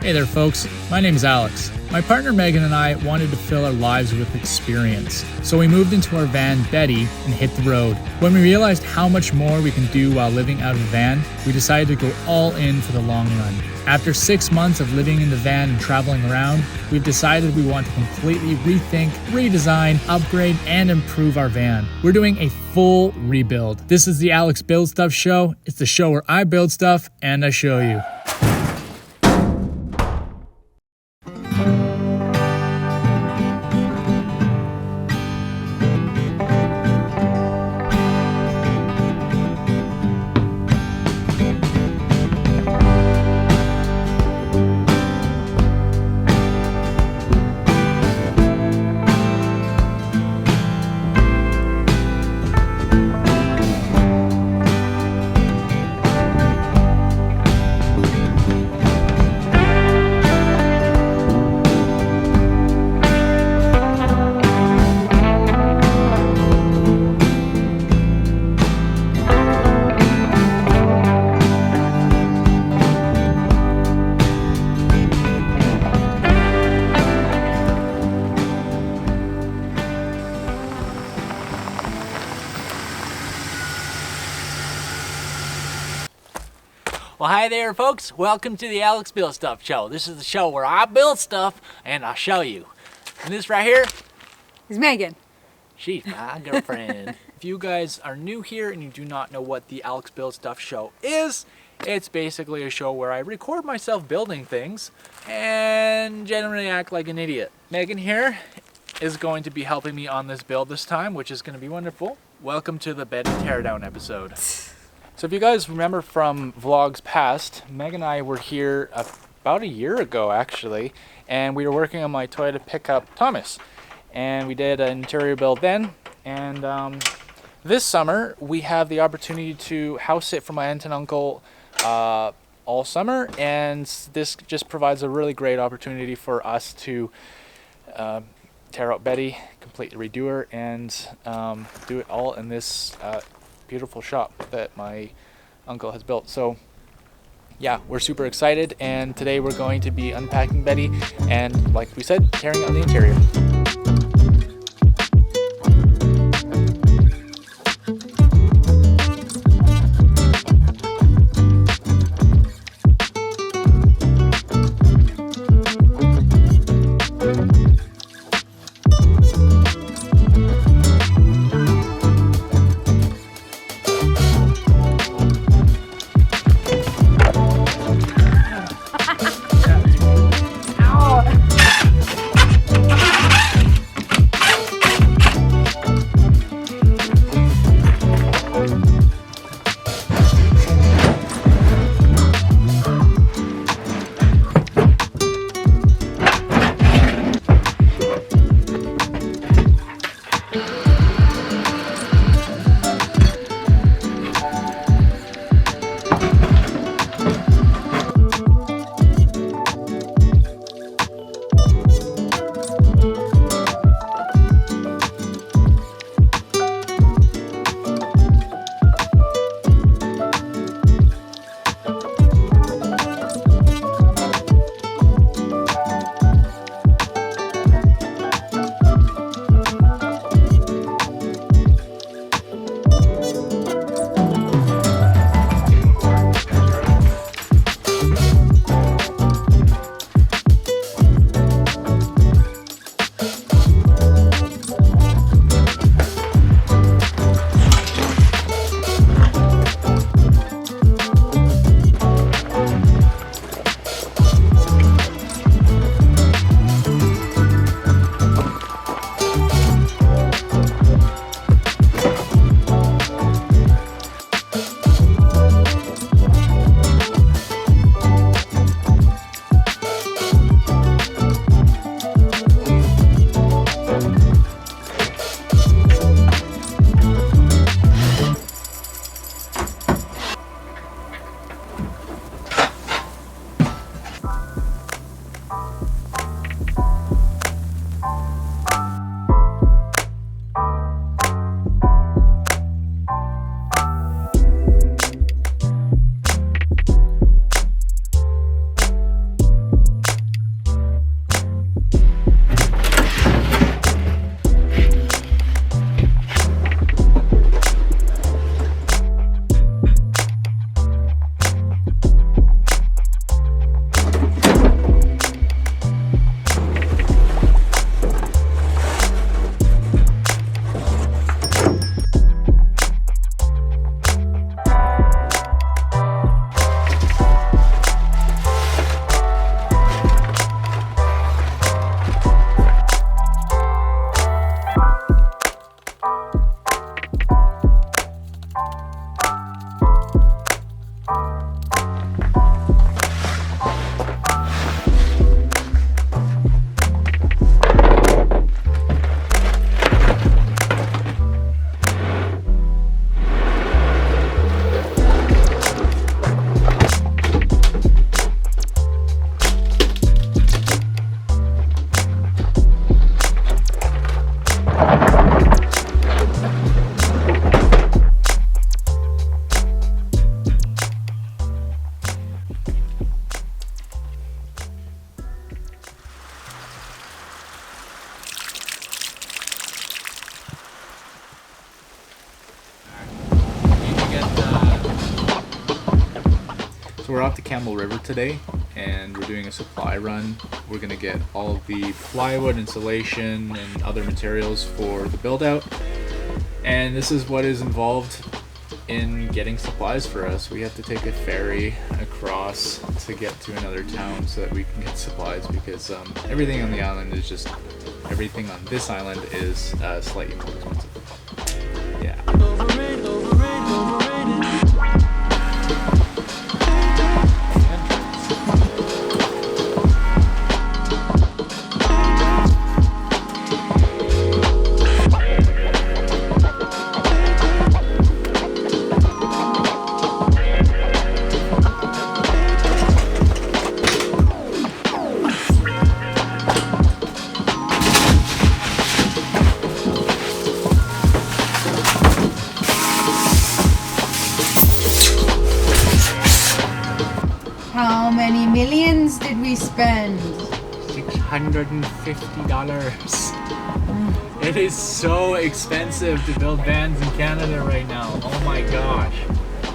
Hey there folks, my name is Alex. My partner Megan and I wanted to fill our lives with experience, so we moved into our van Betty and hit the road. When we realized how much more we can do while living out of a van, we decided to go all in for the long run. After 6 months of living in the van and traveling around, we've decided we want to completely rethink, redesign, upgrade, and improve our van. We're doing a full rebuild. This is the Alex Build Stuff Show. It's the show where I build stuff and I show you. Well, hi there, folks. Welcome to the Alex Build Stuff Show. This is the show where I build stuff and I show you. And this right here is Megan. She's my girlfriend. If you guys are new here and you do not know what the Alex Build Stuff Show is, it's basically a show where I record myself building things and generally act like an idiot. Megan here is going to be helping me on this build this time, which is going to be wonderful. Welcome to the Betty Teardown episode. So if you guys remember from vlogs past, Meg and I were here about a year ago actually, and we were working on my Toyota pickup Thomas, and we did an interior build then, and this summer we have the opportunity to house sit for my aunt and uncle all summer, and this just provides a really great opportunity for us to tear out Betty, completely redo her, and do it all in this beautiful shop that my uncle has built. So yeah, we're super excited, and today we're going to be unpacking Betty and, like we said, tearing out the interior. off to Campbell River today, and we're doing a supply run. We're gonna get all of the plywood, insulation, and other materials for the build out. And this is what is involved in getting supplies for us. We have to take a ferry across to get to another town so that we can get supplies, because everything on the island is just, everything on this island is slightly more expensive. Yeah. How many millions did we spend? $650. It is so expensive to build vans in Canada right now. Oh my gosh.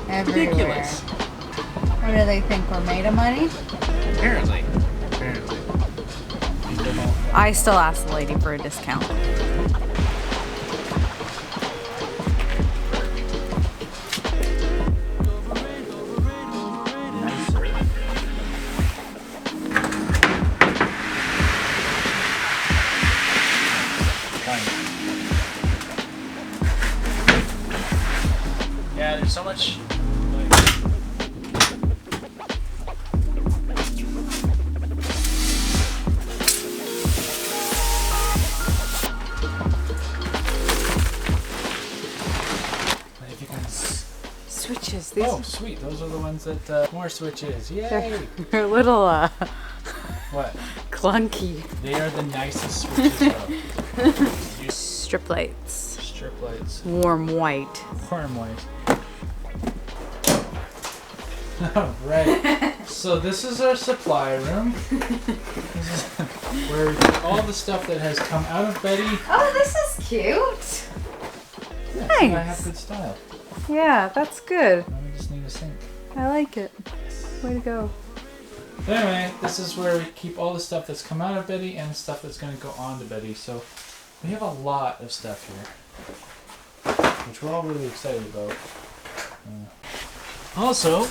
Everywhere. Ridiculous. What do they think, we're made of money? Apparently. I still ask the lady for a discount. Yeah, there's so much. If you can. Switches. These Oh, sweet. Those are the ones that more switches. Yay! are a little What? clunky. They are the nicest switches though. Strip lights. Strip lights. Warm white. Warm white. Right. So this is our supply room. This is where all the stuff that has come out of Betty. Oh, this is cute. Yeah, Nice. so I have good style. Yeah, that's good. Now we just need a sink. I like it. Way to go. But anyway, this is where we keep all the stuff that's come out of Betty and the stuff that's going to go on to Betty. So we have a lot of stuff here, which we're all really excited about. Also,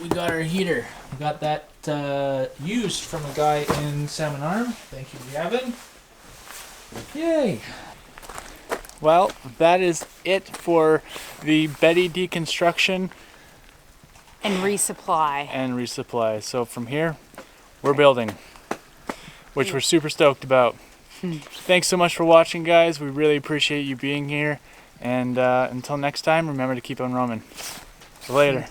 we got our heater. We got that used from a guy in Salmon Arm. Thank you, Gavin. Yay! Well, that is it for the Betty deconstruction And resupply. and resupply. So from here, we're building, which we're super stoked about. Thanks so much for watching, guys. We really appreciate you being here. And until next time, remember to keep on roaming. Later.